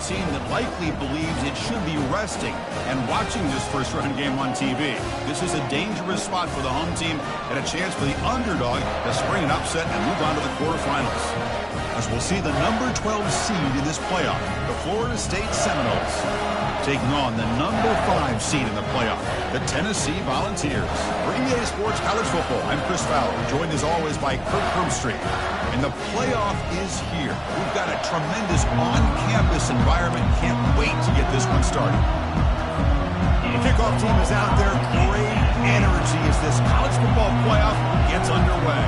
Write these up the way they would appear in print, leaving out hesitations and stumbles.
team that likely believes it should be resting and watching this first-round game on TV. This is a dangerous spot for the home team and a chance for the underdog to spring an upset and move on to the quarterfinals. As we'll see the number 12 seed in this playoff, the Florida State Seminoles, taking on the number 5 seed in the playoff, the Tennessee Volunteers. For EA Sports College Football, I'm Chris Fowler, joined as always by Kirk Herbstreit. And the playoff is here. We've got a tremendous on-campus environment. Can't wait to get this one started. The kickoff team is out there. Great energy as this college football playoff gets underway.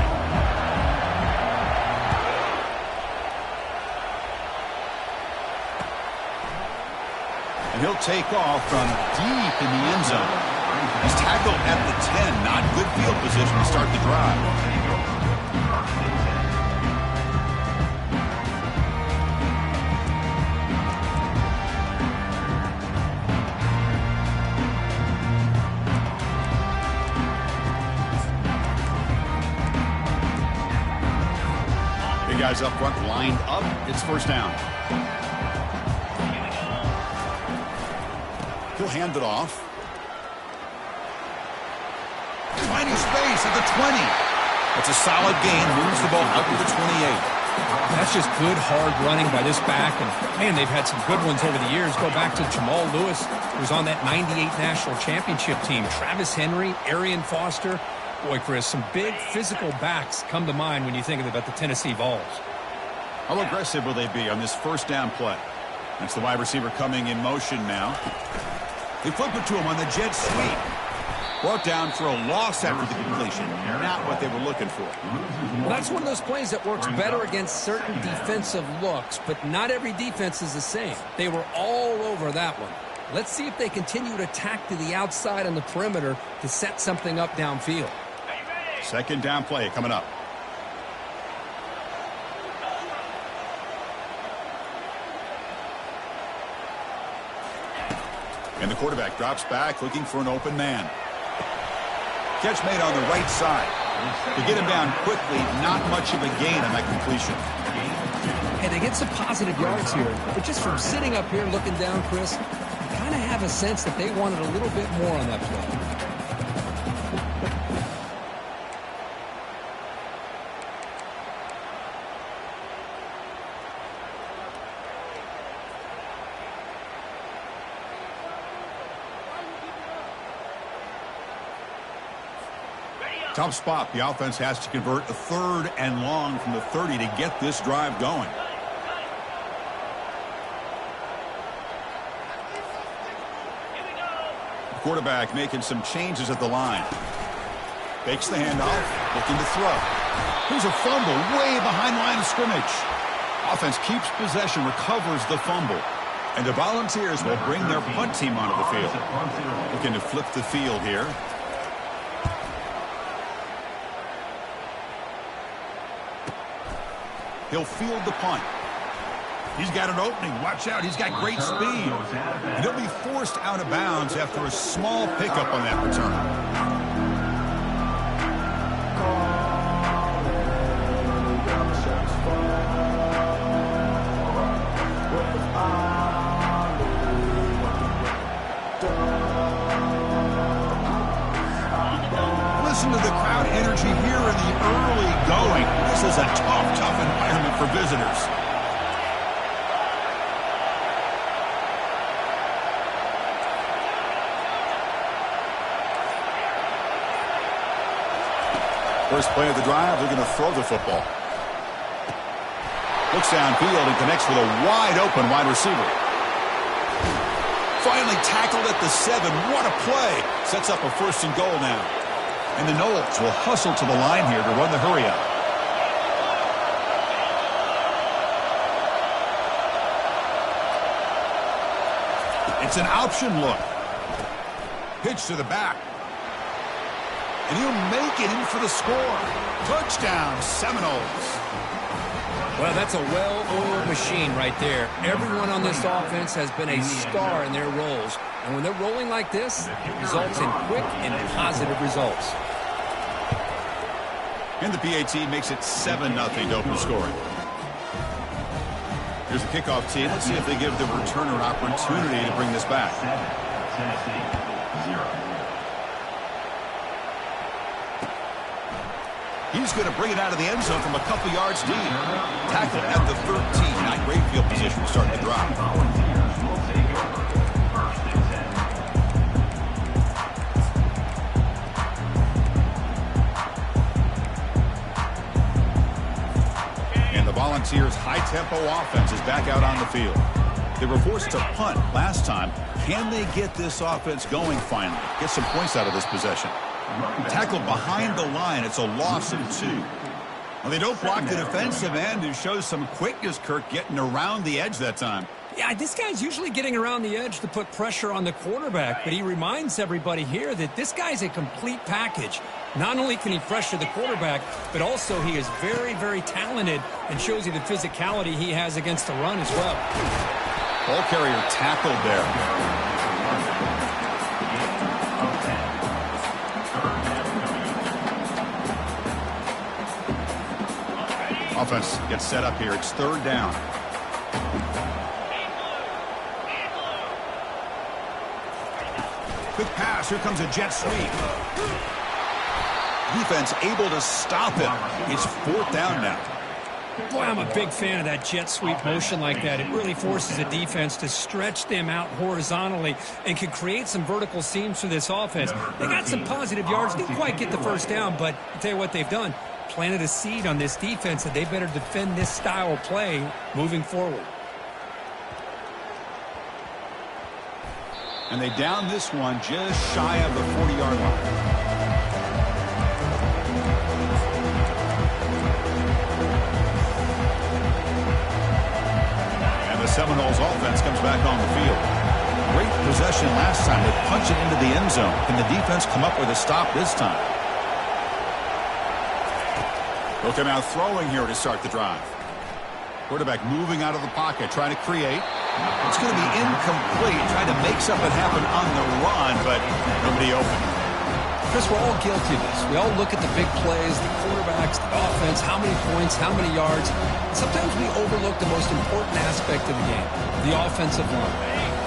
And he'll take off from deep in the end zone. He's tackled at the 10. Not good field position to start the drive. Guys up front lined up. It's first down. He'll hand it off. Finding space at the 20. It's a solid gain. Moves the ball up to the 28. That's just good, hard running by this back. And, man, they've had some good ones over the years. Go back to Jamal Lewis, who was on that 98 National Championship team. Travis Henry, Arian Foster. Boy, Chris, some big physical backs come to mind when you think about the Tennessee Vols. How aggressive will they be on this first down play? That's the wide receiver coming in motion now. They flip it to him on the jet sweep. Brought down for a loss after the completion. Not what they were looking for. Well, that's one of those plays that works better against certain defensive looks, but not every defense is the same. They were all over that one. Let's see if they continue to tack to the outside on the perimeter to set something up downfield. Second down play coming up. And the quarterback drops back looking for an open man. Catch made on the right side. To get him down quickly, not much of a gain on that completion. Hey, they get some positive yards here, but just from sitting up here looking down, Chris, you kind of have a sense that they wanted a little bit more on that play. Tough spot. The offense has to convert a 3rd and long from the 30 to get this drive going. The quarterback making some changes at the line. Fakes the handoff, looking to throw. Here's a fumble way behind line of scrimmage. Offense keeps possession, recovers the fumble. And the Volunteers will bring their punt team onto the field. Looking to flip the field here. He'll field the punt. He's got an opening. Watch out. He's got great speed. And he'll be forced out of bounds after a small pickup on that return. Listen to the crowd energy here in the early going. This is a tough environment for visitors. First play of the drive, they're going to throw the football. Looks downfield and connects with a wide-open wide receiver. Finally tackled at the 7. What a play. Sets up a 1st and goal now. And the Noles will hustle to the line here to run the hurry-up. It's an option look. Pitch to the back. And he'll make it in for the score. Touchdown, Seminoles. Well, that's a well-oiled machine right there. Everyone on this offense has been a star in their roles. And when they're rolling like this, it results in quick and positive results. And the PAT makes it 7-0 to open scoring. Here's the kickoff team. Let's see if they give the returner an opportunity to bring this back. He's going to bring it out of the end zone from a couple yards deep. Tackled at the 13. Not great field position to start the drive. And the Volunteers' high-tempo offense is back out on the field. They were forced to punt last time. Can they get this offense going finally? Get some points out of this possession. Tackled behind the line. It's a loss of 2. Well, they don't block the defensive end, who shows some quickness, Kirk, getting around the edge that time. Yeah, this guy's usually getting around the edge to put pressure on the quarterback, but he reminds everybody here that this guy's a complete package. Not only can he pressure the quarterback, but also he is very, very talented and shows you the physicality he has against the run as well. Ball carrier tackled there. Offense gets set up here. It's 3rd down. Quick pass. Here comes a jet sweep. Defense able to stop it. It's 4th down now. Boy, I'm a big fan of that jet sweep motion like that. It really forces a defense to stretch them out horizontally and can create some vertical seams for this offense. They got some positive yards. Didn't quite get the first down, but I'll tell you what they've done. Planted a seed on this defense that they better defend this style of play moving forward. And they down this one just shy of the 40-yard line. And the Seminoles offense comes back on the field. Great possession last time. They punch it into the end zone. Can the defense come up with a stop this time? They'll come out throwing here to start the drive. Quarterback moving out of the pocket, trying to create. It's going to be incomplete, trying to make something happen on the run, but nobody open. Chris, we're all guilty of this. We all look at the big plays, the quarterbacks, the offense, how many points, how many yards. Sometimes we overlook the most important aspect of the game, the offensive line.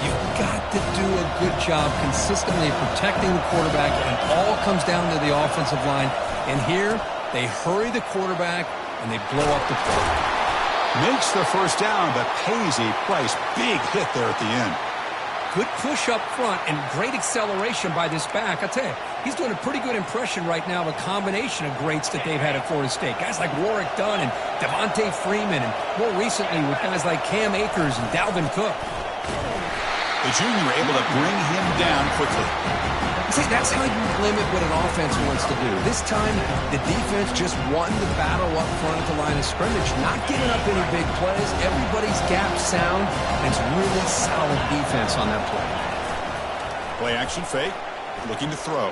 You've got to do a good job consistently protecting the quarterback, and it all comes down to the offensive line. And here, they hurry the quarterback, and they blow up the play. Makes the first down, but pays a price. Big hit there at the end. Good push up front and great acceleration by this back. I tell you, he's doing a pretty good impression right now of a combination of greats that they've had at Florida State. Guys like Warwick Dunn and Devontae Freeman, and more recently with guys like Cam Akers and Dalvin Cook. The junior able to bring him down quickly. See, that's how you limit what an offense wants to do. This time, the defense just won the battle up front at the line of scrimmage, not giving up any big plays. Everybody's gap sound, and it's really solid defense on that play. Play action fake, looking to throw.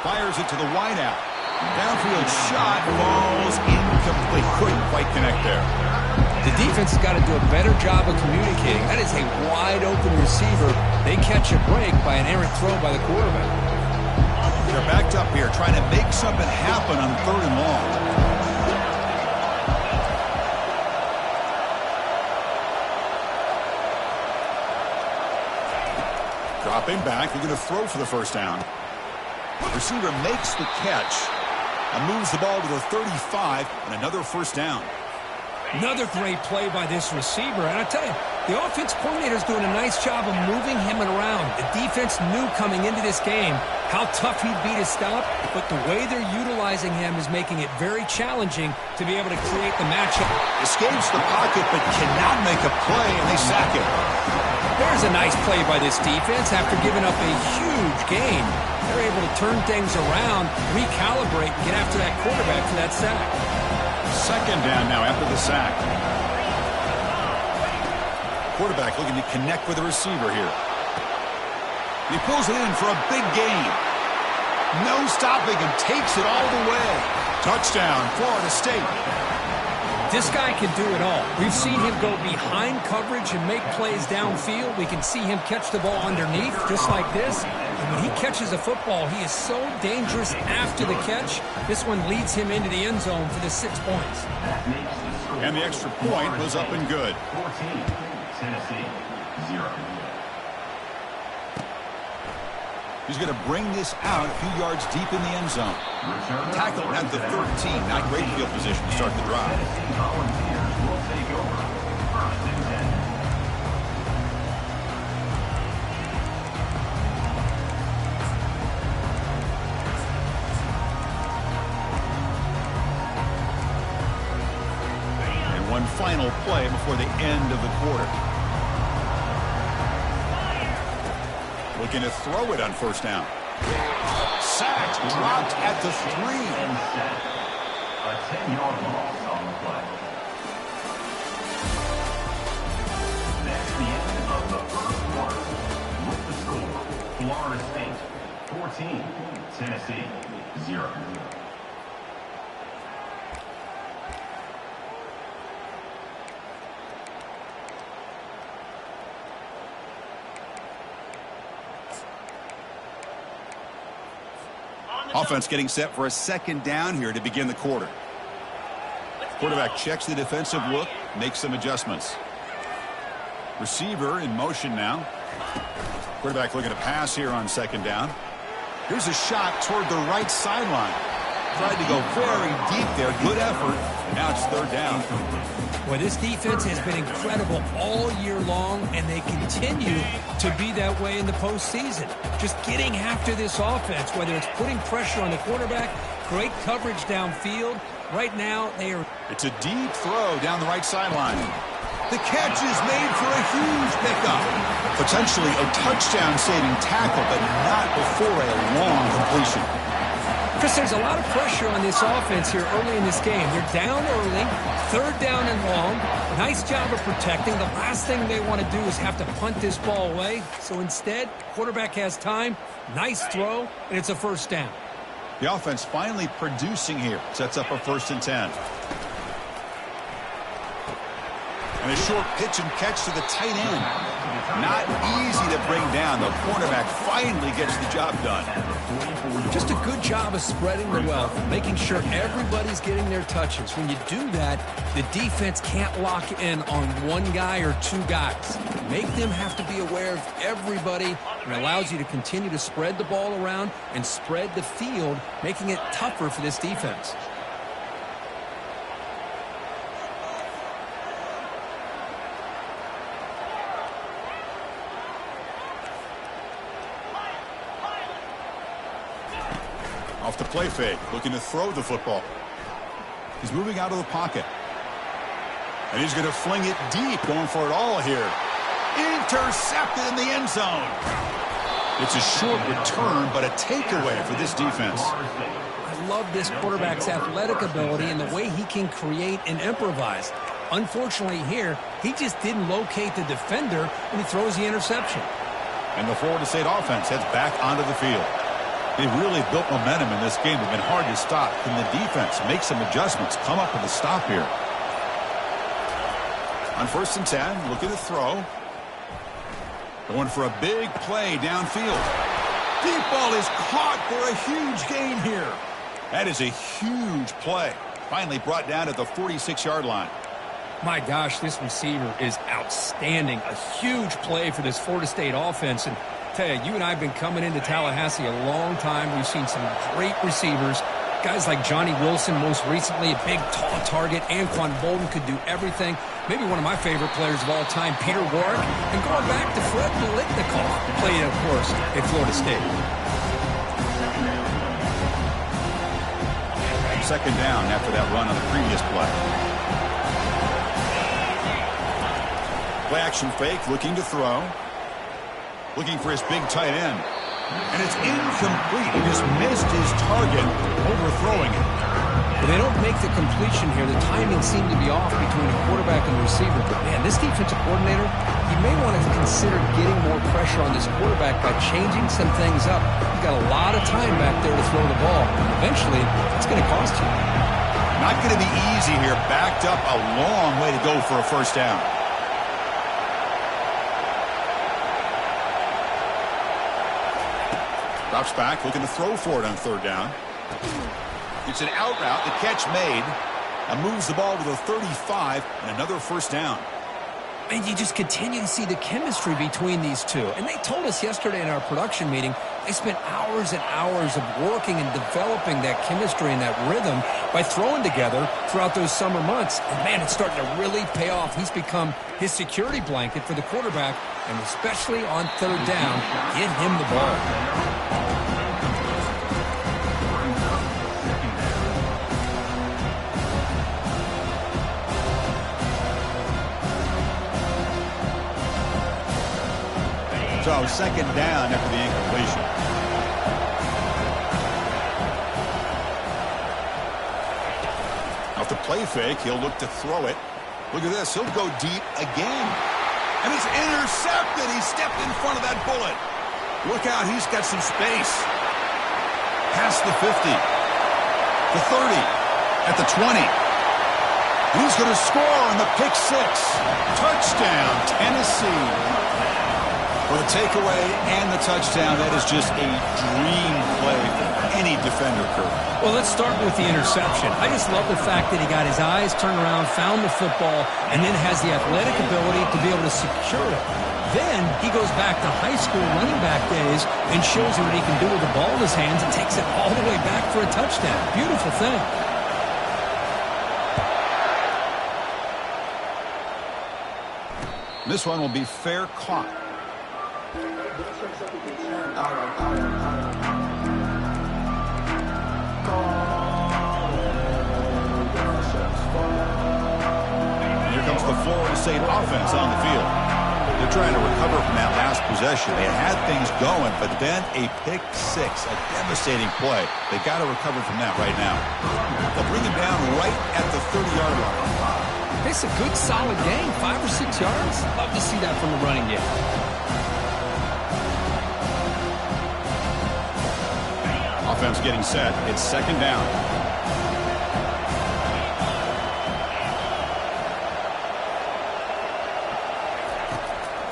Fires it to the wideout. Downfield shot, falls incomplete. Couldn't quite connect there. The defense has got to do a better job of communicating. That is a wide-open receiver. They catch a break by an errant throw by the quarterback. They're backed up here, trying to make something happen on 3rd and long. Dropping back, they're going to throw for the first down. The receiver makes the catch and moves the ball to the 35, and another first down. Another great play by this receiver. And I tell you, the offense coordinator is doing a nice job of moving him around. The defense knew coming into this game how tough he'd be to stop, but the way they're utilizing him is making it very challenging to be able to create the matchup. Escapes the pocket, but cannot make a play, and they sack him. There's a nice play by this defense after giving up a huge gain. They're able to turn things around, recalibrate, and get after that quarterback for that sack. 2nd down now after the sack. Quarterback looking to connect with the receiver here. He pulls it in for a big gain. No stopping him, takes it all the way. Touchdown, Florida State. This guy can do it all. We've seen him go behind coverage and make plays downfield. We can see him catch the ball underneath, just like this. And when he catches a football, he is so dangerous after the catch. This one leads him into the end zone for the 6 points. And the extra point was up and good. 14, Tennessee, 0. He's going to bring this out a few yards deep in the end zone. Tackled at the 13. Not great field position to start the drive. Tennessee Volunteers will take over. 1st and 10. One final play before the end of the quarter. Looking to throw it on 1st down. Sacked, dropped at the 3. And set. A 10-yard loss on the play. That's the end of the 1st quarter. With the score, Florida State 14, Tennessee 0. Offense getting set for a 2nd down here to begin the quarter. Quarterback checks the defensive look, makes some adjustments. Receiver in motion now. Quarterback looking to pass here on 2nd down. Here's a shot toward the right sideline. Tried to go very deep there. Good effort. Now it's 3rd down. Well, this defense has been incredible all year long, and they continue to be that way in the postseason. Just getting after this offense, whether it's putting pressure on the quarterback, great coverage downfield. Right now, they are... It's a deep throw down the right sideline. The catch is made for a huge pickup. Potentially a touchdown-saving tackle, but not before a long completion. Chris, there's a lot of pressure on this offense here early in this game. They're down early, 3rd down and long. Nice job of protecting. The last thing they want to do is have to punt this ball away. So instead, quarterback has time, nice throw, and it's a 1st down. The offense finally producing here. Sets up a 1st and 10. And a short pitch and catch to the tight end. Not easy to bring down. The cornerback finally gets the job done. Just a good job of spreading the wealth, making sure everybody's getting their touches. When you do that, the defense can't lock in on one guy or 2 guys. Make them have to be aware of everybody, and allows you to continue to spread the ball around and spread the field, making it tougher for this defense. Off the play fake, looking to throw the football. He's moving out of the pocket. And he's going to fling it deep, going for it all here. Intercepted in the end zone. It's a short return, but a takeaway for this defense. I love this quarterback's athletic ability and the way he can create and improvise. Unfortunately here, he just didn't locate the defender, and he throws the interception. And the Florida State offense heads back onto the field. They've really built momentum in this game. They've been hard to stop. Can the defense make some adjustments, come up with a stop here? On 1st and 10, looking to throw. Going for a big play downfield. Deep ball is caught for a huge gain here. That is a huge play. Finally brought down at the 46-yard line. My gosh, this receiver is outstanding. A huge play for this Florida State offense. And tell you, you and I have been coming into Tallahassee a long time. We've seen some great receivers. Guys like Johnny Wilson, most recently, a big, tall target. Anquan Bolden could do everything. Maybe one of my favorite players of all time, Peter Warrick. And going back to Fred Biletnikoff, played, of course, at Florida State. 2nd down after that run on the previous play. Play action fake, looking to throw. Looking for his big tight end. And it's incomplete. He just missed his target, overthrowing it. But they don't make the completion here. The timing seemed to be off between a quarterback and a receiver. But, man, this defensive coordinator, he may want to consider getting more pressure on this quarterback by changing some things up. He's got a lot of time back there to throw the ball. Eventually, it's going to cost you. Not going to be easy here. Backed up a long way to go for a 1st down. Drops back, looking to throw for it on 3rd down. It's an out route, the catch made. and moves the ball to the 35 and another first down. And you just continue to see the chemistry between these two. And they told us yesterday in our production meeting, they spent hours and hours of working and developing that chemistry and that rhythm by throwing together throughout those summer months. And, man, it's starting to really pay off. He's become his security blanket for the quarterback, and especially on third down, get him the ball. So second down after the incompletion. Off the play fake, he'll look to throw it. Look at this. He'll go deep again. And it's intercepted. He stepped in front of that bullet. Look out. He's got some space. Past the 50. The 30. At the 20. And he's going to score on the pick six. Touchdown, Tennessee. For the takeaway and the touchdown, that is just a dream play for any defender, Kurt. Well, let's start with the interception. I just love the fact that he got his eyes turned around, found the football, and then has the athletic ability to be able to secure it. Then he goes back to high school running back days and shows you what he can do with the ball in his hands and takes it all the way back for a touchdown. Beautiful thing. This one will be fair caught. Here comes the Florida State offense on the field. They're trying to recover from that last possession. They had things going, but then a pick six, a devastating play. They got to recover from that right now. They'll bring him down right at the 30-yard line. It's a good, solid game, 5 or 6 yards. Love to see that from the running game. Offense getting set. It's second down.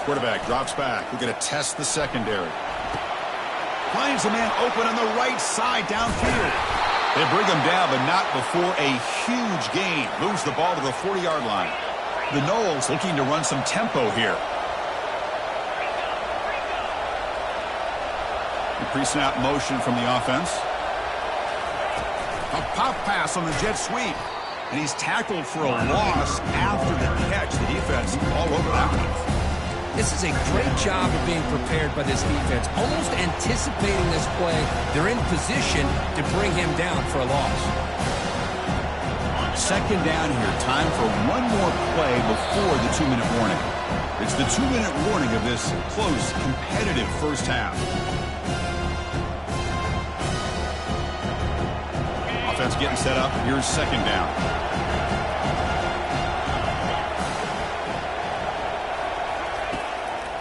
Quarterback drops back. We're going to test the secondary. Finds a man open on the right side downfield. They bring him down, but not before a huge gain. Moves the ball to the 40-yard line. The Noles looking to run some tempo here. Pre-snap motion from the offense. A pop pass on the jet sweep. And he's tackled for a loss after the catch. The defense all over that one. This is a great job of being prepared by this defense. Almost anticipating this play. They're in position to bring him down for a loss. Second down here. Time for one more play before the 2-minute warning. It's the 2-minute warning of this close, competitive first half. Offense getting set up. Here's second down.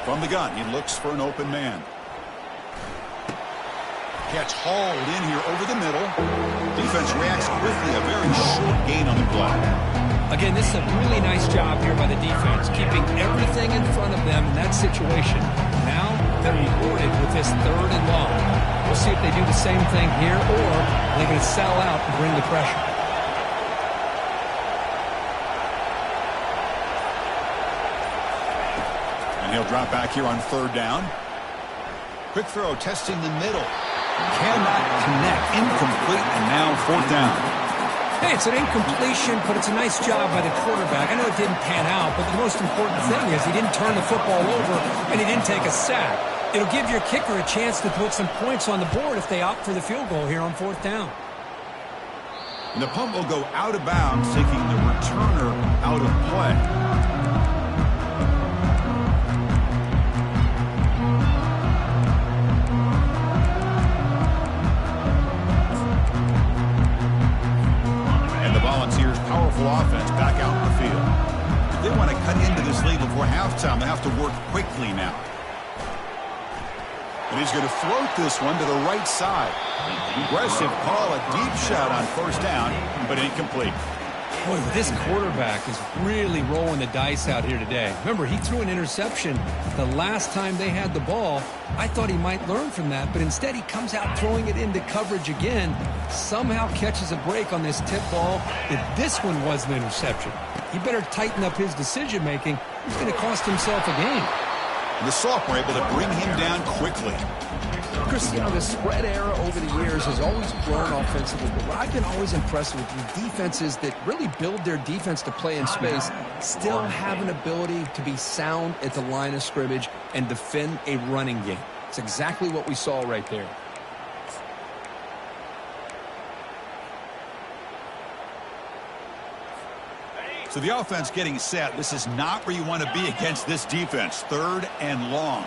From the gun, he looks for an open man. Catch hauled in here over the middle. Defense reacts quickly. A very short gain on the play. Again, this is a really nice job here by the defense, keeping everything in front of them in that situation. Now they're rewarded with this third and long. We'll see if they do the same thing here, or they're going to sell out and bring the pressure. And he'll drop back here on third down. Quick throw, testing the middle. Cannot connect. Incomplete, and now fourth down. Hey, it's an incompletion, but it's a nice job by the quarterback. I know it didn't pan out, but the most important thing is he didn't turn the football over and he didn't take a sack. It'll give your kicker a chance to put some points on the board if they opt for the field goal here on fourth down. And the punt will go out of bounds, taking the returner out of play. And the Volunteers' powerful offense back out in the field. If they want to cut into this lead before halftime, they have to work quickly now. And he's going to float this one to the right side. Aggressive call, a deep shot on first down, but incomplete. Boy, this quarterback is really rolling the dice out here today. Remember, he threw an interception the last time they had the ball. I thought he might learn from that, but instead he comes out throwing it into coverage again, somehow catches a break on this tip ball that this one was an interception. He better tighten up his decision-making. He's going to cost himself a game. And the sophomore able to bring him down quickly. Chris, you know, the spread era over the years has always grown offensively, but what I've been always impressed with the defenses that really build their defense to play in space still have an ability to be sound at the line of scrimmage and defend a running game. It's exactly what we saw right there. So the offense getting set. This is not where you want to be against this defense. 3rd and long.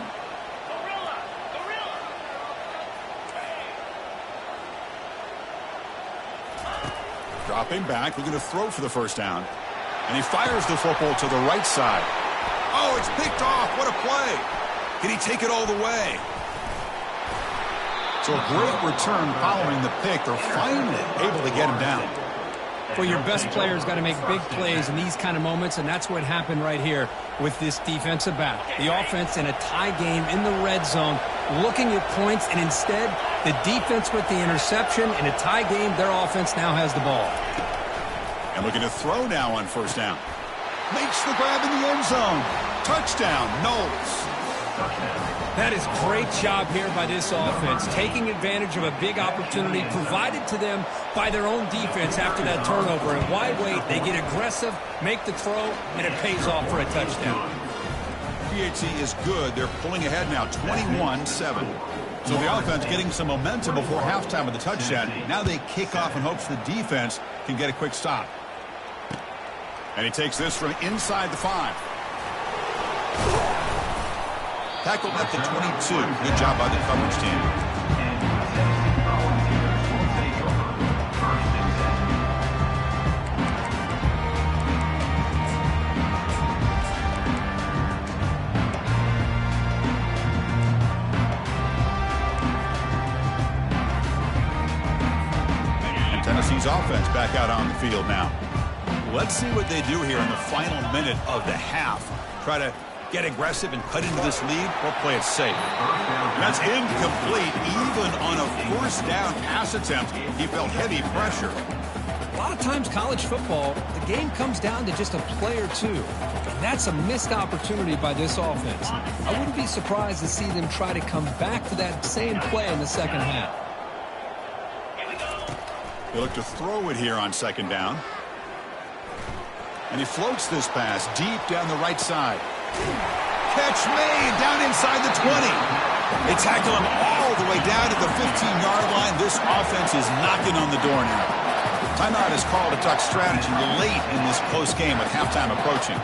Dropping back, looking to throw for the first down. And he fires the football to the right side. Oh, it's picked off. What a play. Can he take it all the way? So a great return following the pick. They're finally able to get him down. Well, your best player's got to make big plays in these kind of moments, and that's what happened right here with this defensive back. The offense in a tie game in the red zone, looking at points, and instead, the defense with the interception. In a tie game, their offense now has the ball. And looking to throw now on first down. Makes the grab in the end zone. Touchdown, Knowles. That is great job here by this offense, taking advantage of a big opportunity provided to them by their own defense after that turnover. And why wait? They get aggressive, make the throw, and it pays off for a touchdown. PHC is good. They're pulling ahead now, 21-7. So the offense getting some momentum before halftime of the touchdown. Now they kick off in hopes the defense can get a quick stop. And he takes this from inside the 5. Tackled at the 22. Good job by the coverage team. And Tennessee's offense back out on the field now. Let's see what they do here in the final minute of the half. Try to get aggressive and cut into this lead, or play it safe. And that's incomplete. Even on a first down pass attempt, he felt heavy pressure. A lot of times college football, the game comes down to just a play or two. And that's a missed opportunity by this offense. I wouldn't be surprised to see them try to come back to that same play in the second half. They look to throw it here on second down. And he floats this pass deep down the right side. Catch made down inside the 20. They tackle him all the way down to the 15-yard line. This offense is knocking on the door now. Timeout is called to talk strategy late in this close game with halftime approaching.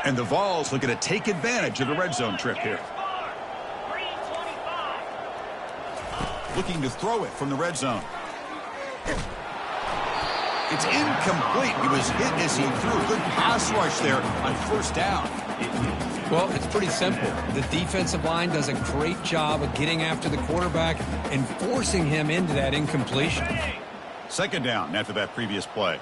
And the Vols looking to take advantage of the red zone trip here. Looking to throw it from the red zone. It's incomplete. He was hit as he threw. Good pass rush there on first down. Well, it's pretty simple. The defensive line does a great job of getting after the quarterback and forcing him into that incompletion. Second down after that previous play.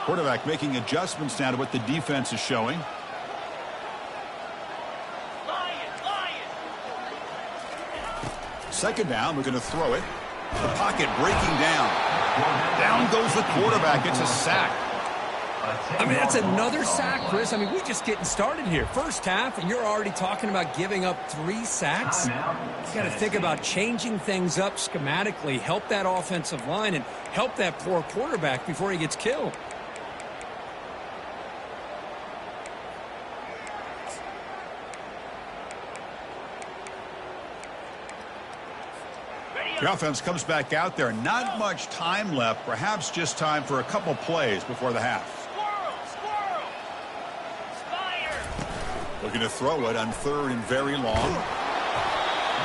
Quarterback making adjustments now to what the defense is showing. Second down, we're going to throw it. The pocket breaking down. Down goes the quarterback. It's a sack. I mean, that's another sack, Chris. I mean, we're just getting started here. First half, and you're already talking about giving up 3 sacks. You got to think about changing things up schematically, help that offensive line, and help that poor quarterback before he gets killed. The offense comes back out there. Not much time left. Perhaps just time for a couple plays before the half. Looking to throw it on third and very long.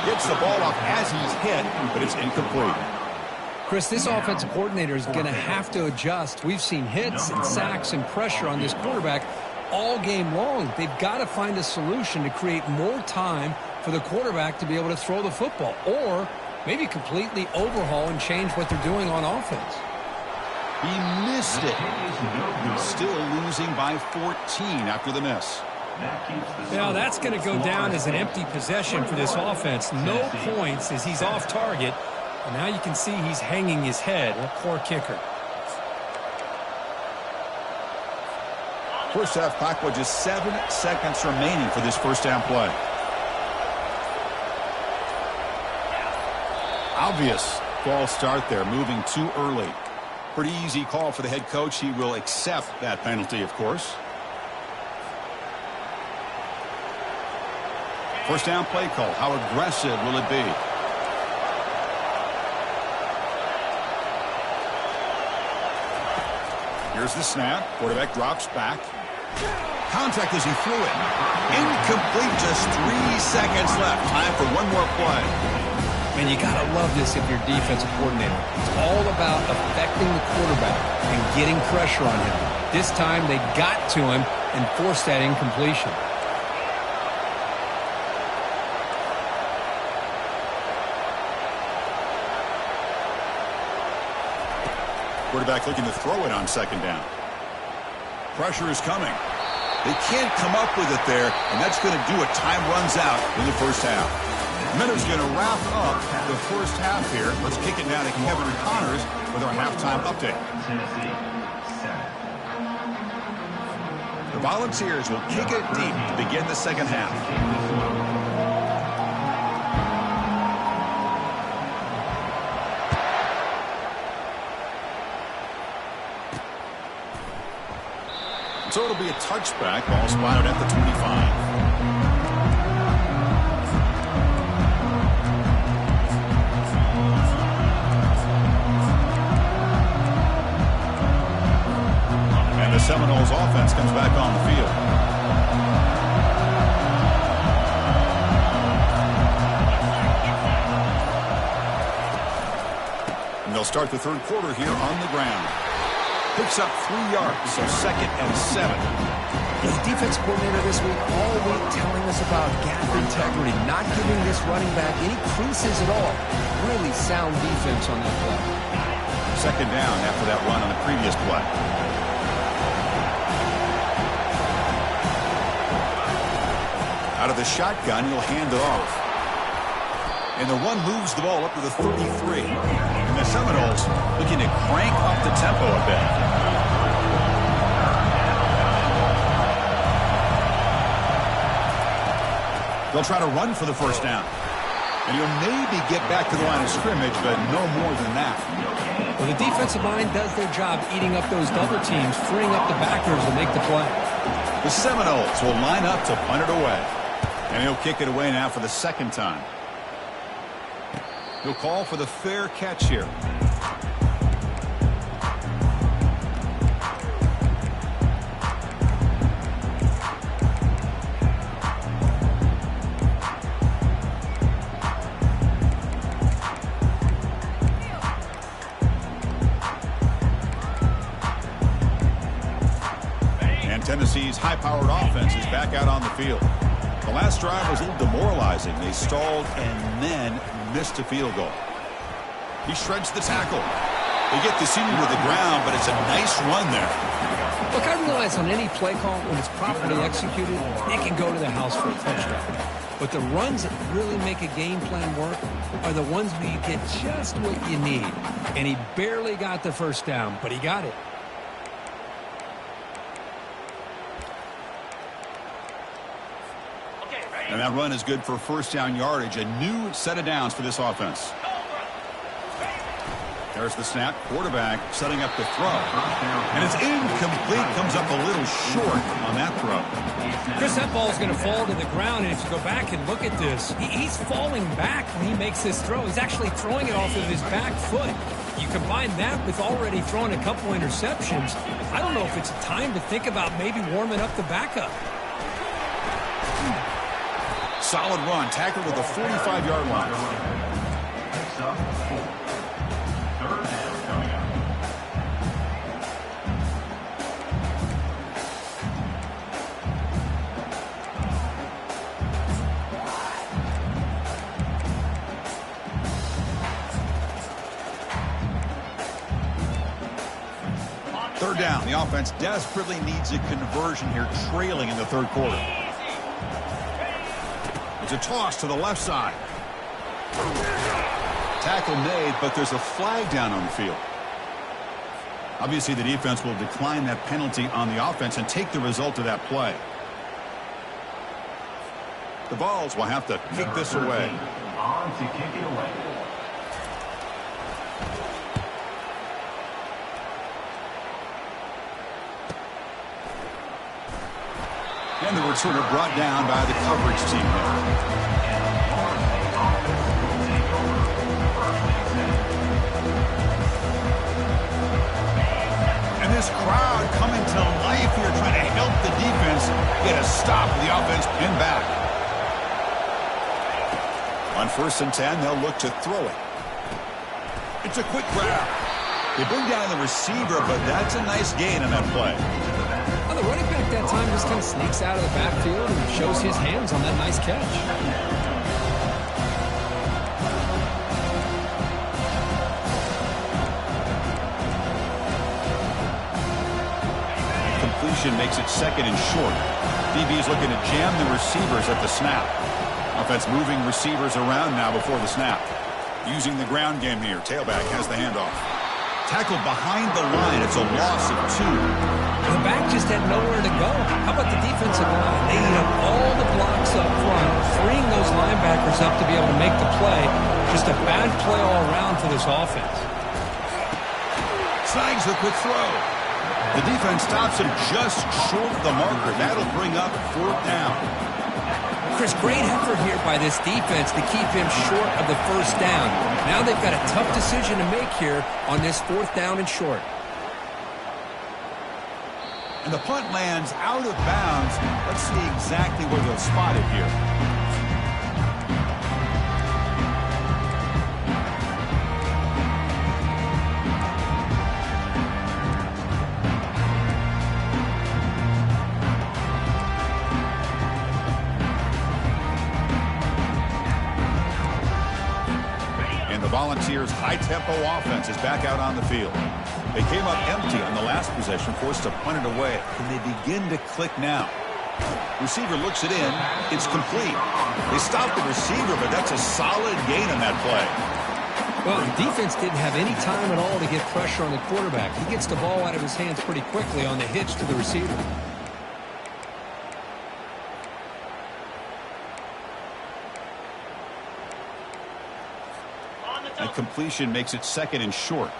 Gets the ball off as he's hit, but it's incomplete. Chris, this offensive coordinator is going to have to adjust. We've seen hits and sacks and pressure on this quarterback all game long. They've got to find a solution to create more time for the quarterback to be able to throw the football, or maybe completely overhaul and change what they're doing on offense. He missed it. Still losing by 14 after the miss. Now that's going to go down as an empty possession for this offense. No points as he's off target. And now you can see he's hanging his head. A poor kicker. First half clock with just 7 seconds remaining for this first down play. Obvious false start there, moving too early. Pretty easy call for the head coach. He will accept that penalty, of course. First down play call. How aggressive will it be? Here's the snap. Quarterback drops back. Contact as he threw it. Incomplete. Just 3 seconds left. Time for one more play. And you got to love this if you're defensive coordinator. It's all about affecting the quarterback and getting pressure on him. This time they got to him and forced that incompletion. Quarterback looking to throw it on second down. Pressure is coming. They can't come up with it there, and that's going to do it. Time runs out in the first half. Minutes going to wrap up the first half here. Let's kick it now to Kevin Connors with our halftime update. The Volunteers will kick it deep to begin the second half. So it'll be a touchback. Ball spotted at the 25. And the Seminoles offense comes back on the field. And they'll start the third quarter here on the ground. Picks up 3 yards, so 2nd and 7. The defensive coordinator this week all week telling us about gap integrity, not giving this running back any creases at all. Really sound defense on that play. 2nd down after that run on the previous play. Out of the shotgun, he'll hand it off. And the run moves the ball up to the 33. And the Seminoles looking to crank up the tempo a bit. They'll try to run for the first down. And he'll maybe get back to the line of scrimmage, but no more than that. Well, the defensive line does their job eating up those double teams, freeing up the backers to make the play. The Seminoles will line up to punt it away. And he'll kick it away now for the 2nd time. He'll call for the fair catch here. And Tennessee's high-powered offense is back out on the field. The last drive was a little demoralizing. They stalled and then missed a field goal. He shreds the tackle. They get the senior to the ground, but it's a nice run there. Look, I realize on any play call, when it's properly executed, it can go to the house for a touchdown. But the runs that really make a game plan work are the ones where you get just what you need. And he barely got the first down, but he got it. And that run is good for first down yardage. A new set of downs for this offense. There's the snap. Quarterback setting up the throw. And it's incomplete. Comes up a little short on that throw. Chris, that ball's going to fall to the ground. And if you go back and look at this, he's falling back when he makes this throw. He's actually throwing it off of his back foot. You combine that with already throwing a couple interceptions. I don't know if it's time to think about maybe warming up the backup. Solid run. Tackled at the 45-yard line. Third down. The offense desperately needs a conversion here, trailing in the third quarter. It's a toss to the left side. Tackle made, but there's a flag down on the field. Obviously, the defense will decline that penalty on the offense and take the result of that play. The Vols will have to kick this away. On to kick it away. And the returner brought down by the coverage team there. And this crowd coming to life here, trying to help the defense get a stop with the offense pinned back. On 1st and 10, they'll look to throw it. It's a quick grab. They bring down the receiver, but that's a nice gain on that play. Well, the running back that time just kind of sneaks out of the backfield and shows his hands on that nice catch. Completion makes it 2nd and short. DB is looking to jam the receivers at the snap. Offense moving receivers around now before the snap. Using the ground game here. Tailback has the handoff. Tackled behind the line. It's a loss of 2. The back just had nowhere to go. How about the defensive line? They eat up all the blocks up front, freeing those linebackers up to be able to make the play. Just a bad play all around for this offense. Snags the quick throw. The defense stops him just short of the marker. That'll bring up 4th down. Chris, great effort here by this defense to keep him short of the 1st down. Now they've got a tough decision to make here on this 4th down and short. And the punt lands out of bounds. Let's see exactly where they'll spot it here. And the Volunteers' high-tempo offense is back out on the field. They came up empty on the last possession, forced to punt it away. Can they begin to click now? Receiver looks it in. It's complete. They stopped the receiver, but that's a solid gain on that play. Well, the defense didn't have any time at all to get pressure on the quarterback. He gets the ball out of his hands pretty quickly on the hitch to the receiver. That completion makes it 2nd and short.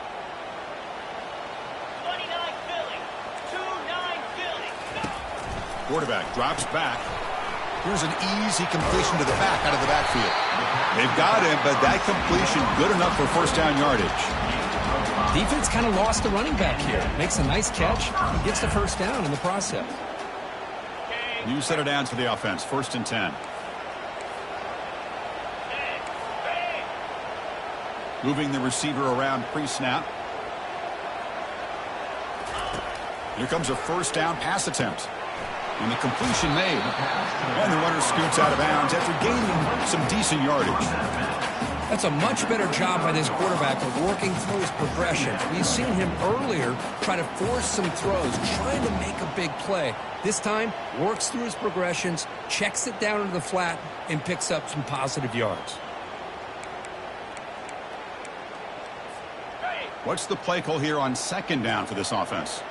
Quarterback drops back. Here's an easy completion to the back out of the backfield. They've got him, but that completion good enough for 1st down yardage. Defense kind of lost the running back here. Makes a nice catch and gets the 1st down in the process. New set of downs for the offense. 1st and 10. Moving the receiver around pre-snap. Here comes a 1st down pass attempt. And the completion made. And the runner scoots out of bounds after gaining some decent yardage. That's a much better job by this quarterback of working through his progression. We've seen him earlier try to force some throws, trying to make a big play. This time, works through his progressions, checks it down into the flat, and picks up some positive yards. What's the play call here on 2nd down for this offense?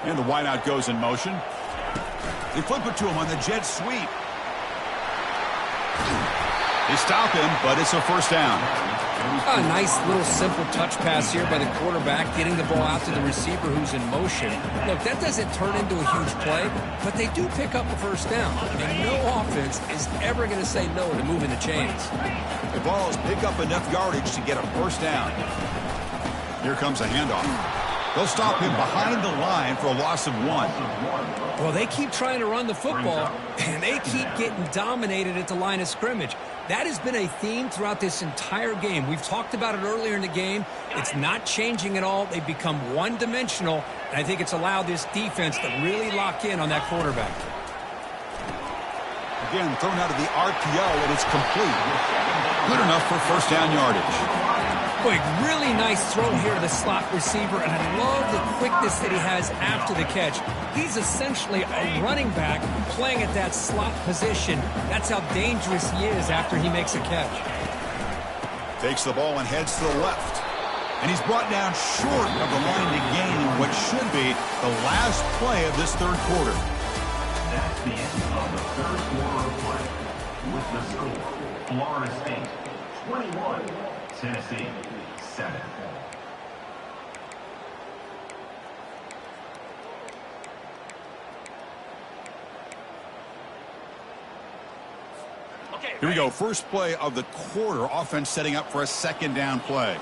And the wideout goes in motion. They flip it to him on the jet sweep. They stop him, but it's a 1st down. A nice little simple touch pass here by the quarterback, getting the ball out to the receiver who's in motion. Look, that doesn't turn into a huge play, but they do pick up a 1st down. And no offense is ever going to say no to moving the chains. The Vols pick up enough yardage to get a 1st down. Here comes a handoff. They'll stop him behind the line for a loss of 1. Well, they keep trying to run the football, and they keep getting dominated at the line of scrimmage. That has been a theme throughout this entire game. We've talked about it earlier in the game. It's not changing at all. They've become one-dimensional, and I think it's allowed this defense to really lock in on that quarterback. Again, thrown out of the RPO, and it's complete. Good enough for 1st down yardage. Boy, really nice throw here to the slot receiver, and I love the quickness that he has after the catch. He's essentially a running back playing at that slot position. That's how dangerous he is after he makes a catch. Takes the ball and heads to the left. And he's brought down short of the line to gain what should be the last play of this third quarter. That's the end of the third quarter of play. With the score, Florida State 21, Tennessee 7. Here we go. First play of the quarter. Offense setting up for a second down play.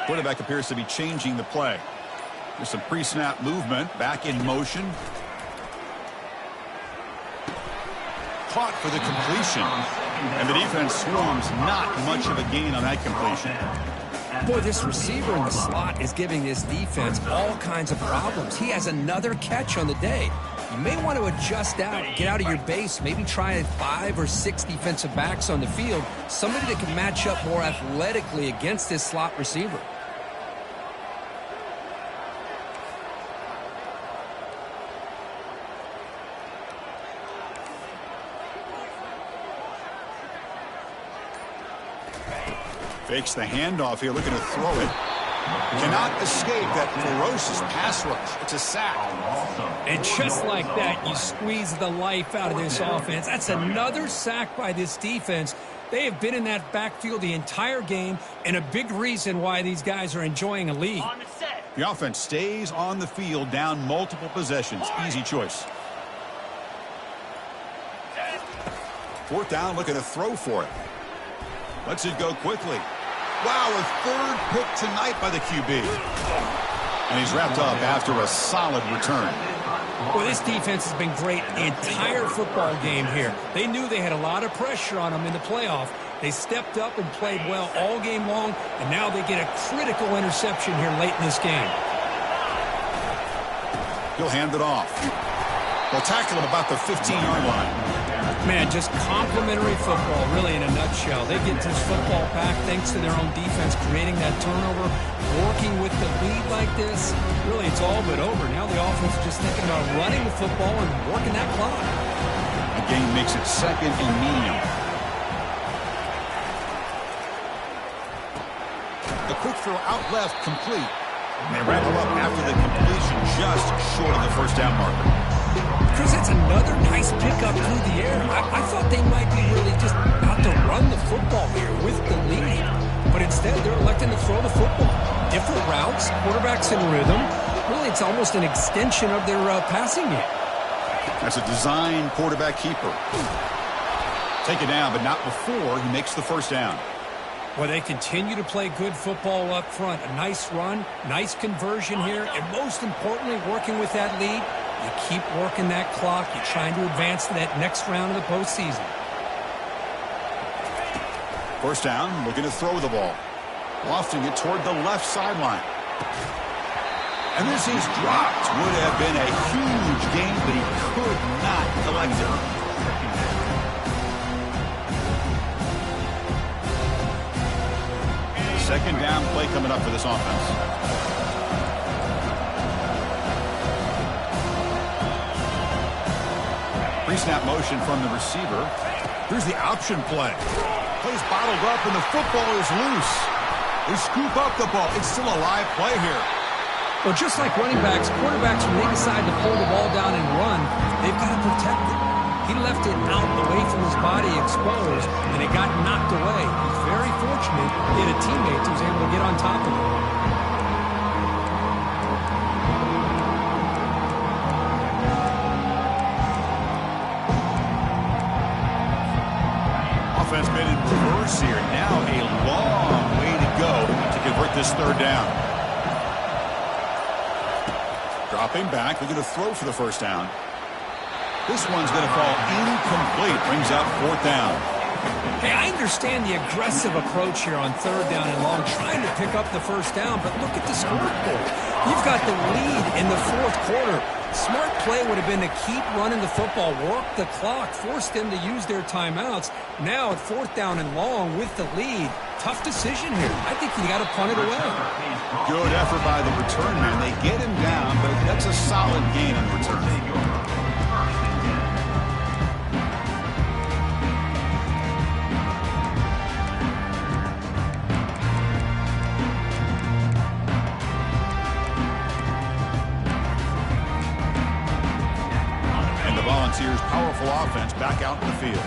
Quarterback appears to be changing the play. There's some pre-snap movement. Back in motion. Caught for the completion. And the defense swarms. Not much of a gain on that completion. Boy, this receiver in the slot is giving this defense all kinds of problems. He has another catch on the day. You may want to adjust out, get out of your base, maybe try 5 or 6 defensive backs on the field, somebody that can match up more athletically against this slot receiver. Fakes the handoff here, looking to throw it. Cannot escape that ferocious pass rush. It's a sack. And just like that, you squeeze the life out of this offense. That's another sack by this defense. They have been in that backfield the entire game, and a big reason why these guys are enjoying a lead. The offense stays on the field, down multiple possessions. Easy choice. Fourth down, looking to throw for it. Lets it go quickly. Wow, a third pick tonight by the QB. And he's wrapped up after a solid return. Well, this defense has been great the entire football game here. They knew they had a lot of pressure on them in the playoff. They stepped up and played well all game long, and now they get a critical interception here late in this game. He'll hand it off. They'll tackle him about the 15-yard line. Man, just complimentary football, really, in a nutshell. They get this football back thanks to their own defense, creating that turnover, working with the lead like this. Really, it's all but over. Now the offense is just thinking about running the football and working that clock. The game makes it second and medium. The quick throw out left, complete. And they wrap him up after the completion, just short of the first down marker. Chris, it's another nice pickup through the air. I thought they might be really just out to run the football here with the lead. But instead, they're electing to throw the football. Different routes, quarterbacks in rhythm. Really, it's almost an extension of their passing game. That's a design quarterback keeper. Take it down, but not before he makes the first down. Well, they continue to play good football up front. A nice run, nice conversion here, and most importantly, working with that lead. You keep working that clock. You're trying to advance to that next round of the postseason. First down, looking to throw the ball. Lofting it toward the left sideline. And this is dropped. Would have been a huge gain, but he could not collect it. Second down play coming up for this offense. Pre-snap motion from the receiver. Here's the option play. Plays bottled up and the football is loose. They scoop up the ball. It's still a live play here. Well, just like running backs, quarterbacks, when they decide to pull the ball down and run, they've got to protect it. He left it out away from his body exposed, and it got knocked away. He's very fortunate he had a teammate who was able to get on top of it. Offense been in reverse here. Now a long way to go to convert this third down. Dropping back. We're going to throw for the first down. This one's going to fall incomplete. Brings up fourth down. Hey, I understand the aggressive approach here on third down and long, trying to pick up the first down, but look at the scoreboard. You've got the lead in the fourth quarter. Smart play would have been to keep running the football, work the clock, force them to use their timeouts. Now at fourth down and long with the lead, tough decision here. I think you got to punt it away. Good effort by the return man. They get him down, but that's a solid gain on the return. And the Volunteers' powerful offense back out in the field.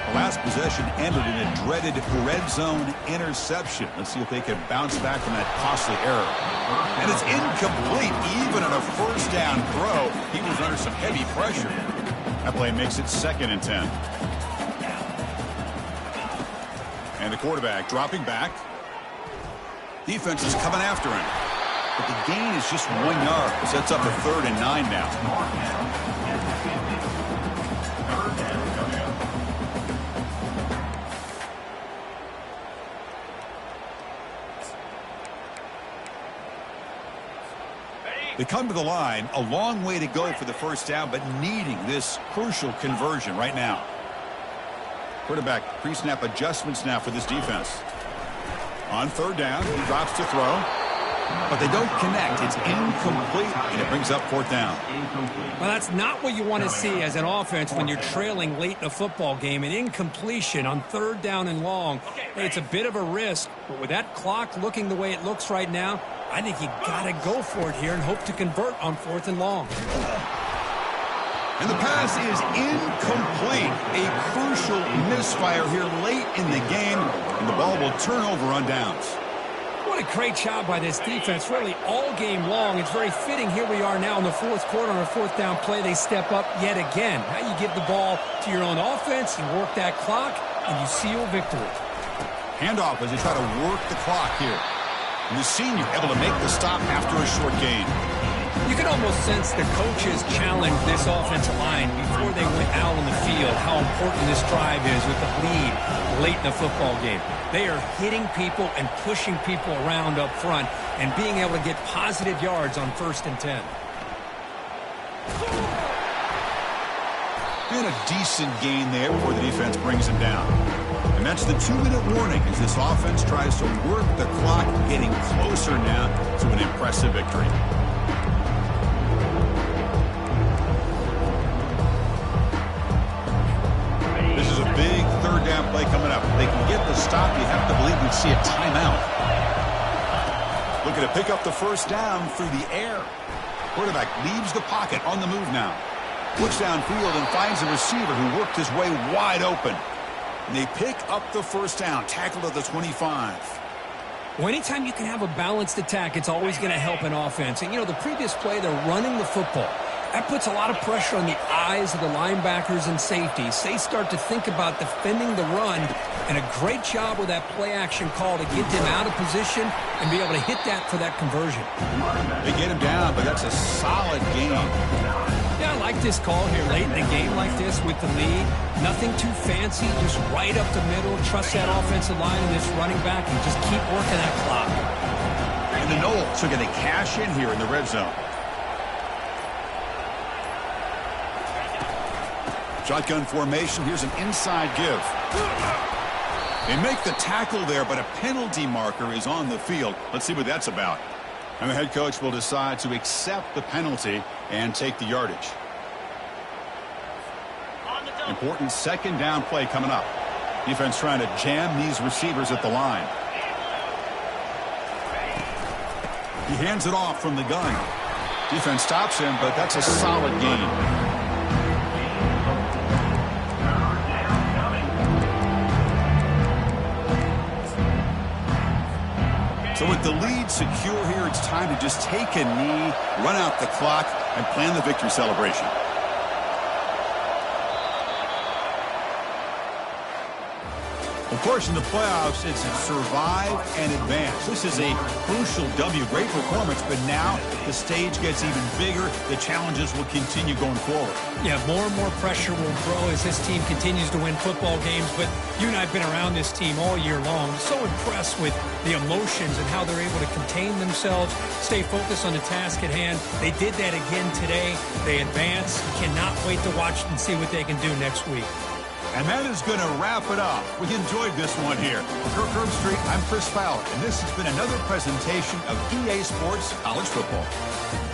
The last possession ended in a dreaded red zone interception. Let's see if they can bounce back from that costly error. And it's incomplete, even on a first down throw. He was under some heavy pressure. That play makes it 2nd and 10. And the quarterback dropping back. Defense is coming after him. But the gain is just 1 yard. Sets up a 3rd and 9 now. They come to the line, a long way to go for the first down, but needing this crucial conversion right now. Quarterback pre-snap adjustments now for this defense. On 3rd down, he drops to throw, but they don't connect. It's incomplete, and it brings up 4th down. Well, that's not what you want to see as an offense when you're trailing late in a football game. An incompletion on 3rd down and long. Hey, it's a bit of a risk, but with that clock looking the way it looks right now, I think you got to go for it here and hope to convert on 4th and long. And the pass is incomplete. A crucial misfire here late in the game, and the ball will turn over on downs. What a great job by this defense, really all game long. It's very fitting. Here we are now in the 4th quarter on a 4th down play. They step up yet again. Now you give the ball to your own offense, you work that clock, and you seal victory. Handoff as they try to work the clock here. And the senior able to make the stop after a short gain. You can almost sense the coaches challenge this offensive line before they went out on the field, how important this drive is with the lead late in the football game. They are hitting people and pushing people around up front and being able to get positive yards on 1st and 10. And a decent gain there before the defense brings him down. And that's the 2-minute warning as this offense tries to work the clock, getting closer now to an impressive victory. This is a big 3rd down play coming up. If they can get the stop, you have to believe we'd see a timeout. Looking to pick up the 1st down through the air. Quarterback leaves the pocket on the move now. Looks downfield and finds a receiver who worked his way wide open. And they pick up the 1st down, tackled at the 25. Well, anytime you can have a balanced attack, it's always going to help an offense. And, you know, the previous play, they're running the football. That puts a lot of pressure on the eyes of the linebackers and safeties. They start to think about defending the run, and a great job with that play-action call to get them out of position and be able to hit that for that conversion. They get him down, but that's a solid gain. Yeah, I like this call here late in the game like this with the lead. Nothing too fancy, just right up the middle. Trust that offensive line and this running back and just keep working that clock. And the Knowles are going to cash in here in the red zone. Shotgun formation. Here's an inside give. They make the tackle there, but a penalty marker is on the field. Let's see what that's about. And the head coach will decide to accept the penalty and take the yardage. Important 2nd down play coming up. Defense trying to jam these receivers at the line. He hands it off from the gun. Defense stops him, but that's a solid gain. So with the lead secure here, it's time to just take a knee, run out the clock, and plan the victory celebration. Of course, in the playoffs, it's survive and advance. This is a crucial W. Great performance, but now the stage gets even bigger. The challenges will continue going forward. Yeah, more and more pressure will grow as this team continues to win football games. But you and I have been around this team all year long. So impressed with the emotions and how they're able to contain themselves, stay focused on the task at hand. They did that again today. They advance. Cannot wait to watch and see what they can do next week. And that is going to wrap it up. We enjoyed this one here. For Kirk Street, I'm Chris Fowler, and this has been another presentation of EA Sports College Football.